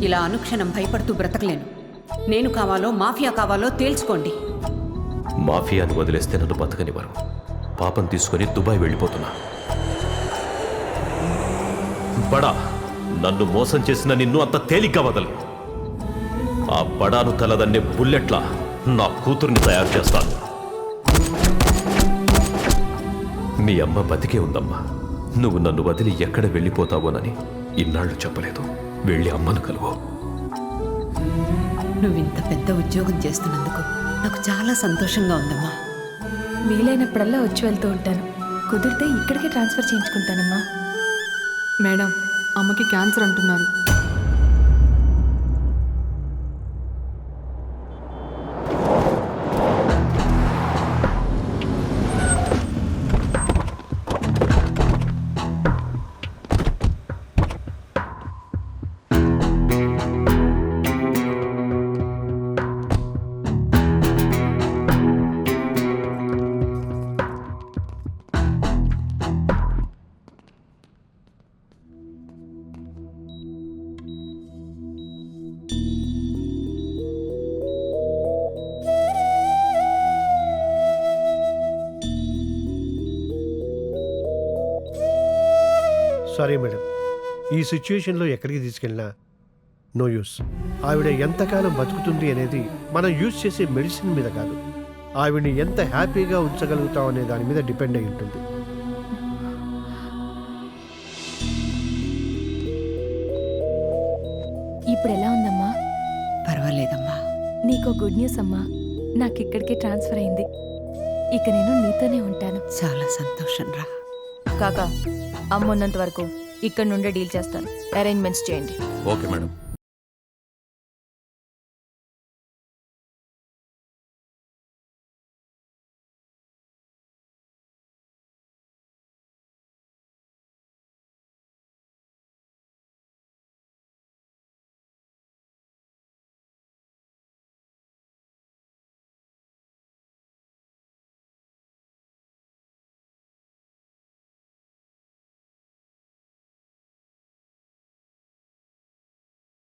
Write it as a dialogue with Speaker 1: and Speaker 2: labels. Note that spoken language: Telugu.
Speaker 1: ఇలా అనుక్షణం భయపడుతూ బ్రతకలేను. నేను కావాలో మాఫియా కావాలో తేల్చుకోండి.
Speaker 2: మాఫియాను వదిలేస్తే నన్ను బతకనివ్వరు. పాపం తీసుకొని దుబాయ్ వెళ్ళిపోతున్నా. బడా, నన్ను మోసం చేసిన నిన్ను అంత తేలిగ్గా వదలు. ఆ బడాను తలదన్నే బుల్లెట్లా నా కూతుర్ని తయారు చేస్తాను. మీ అమ్మ బతికే ఉందమ్మా. నువ్వు నన్ను వదిలి ఎక్కడ వెళ్ళిపోతావోనని ఇన్నాళ్ళు చెప్పలేదు. వెళ్ళి అమ్మను కలువు.
Speaker 1: నువ్వింత పెద్ద ఉద్యోగం చేస్తున్నందుకు నాకు చాలా సంతోషంగా ఉందమ్మా.
Speaker 3: వీలైనప్పుడల్లా వచ్చి వెళ్తూ ఉంటాను. కుదిరితే ఇక్కడికే ట్రాన్స్ఫర్ చేయించుకుంటానమ్మా.
Speaker 4: మేడం, అమ్మకి క్యాన్సర్ అంటున్నారు.
Speaker 5: సారీ మేడం, ఈ సిచ్యుయేషన్లో ఎక్కడికి తీసుకెళ్ళినా నో యూస్. ఆవిడ ఎంతకాలం బతుకుతుంది అనేది మనం యూజ్ చేసే మెడిసిన్ మీద కాదు, ఆవిడని ఎంత హ్యాపీగా ఉంచగలుగుతాం అనే దాని మీద డిపెండ్ అయి ఉంటుంది.
Speaker 3: ఇప్పుడు ఎలా ఉందమ్మా?
Speaker 1: పర్వాలేదమ్మా.
Speaker 3: నీకో గుడ్ న్యూస్ అమ్మా. నాకు ఇక్కడికే ట్రాన్స్ఫర్ అయింది. ఇక నేను నీతోనే ఉంటాను.
Speaker 1: చాలా సంతోషం రా.
Speaker 6: కాకా, అమ్మ ఉన్నంత వరకు ఇక్కడ నుండే డీల్ చేస్తాను. అరేంజ్మెంట్స్ చేయండి.
Speaker 2: Okay madam.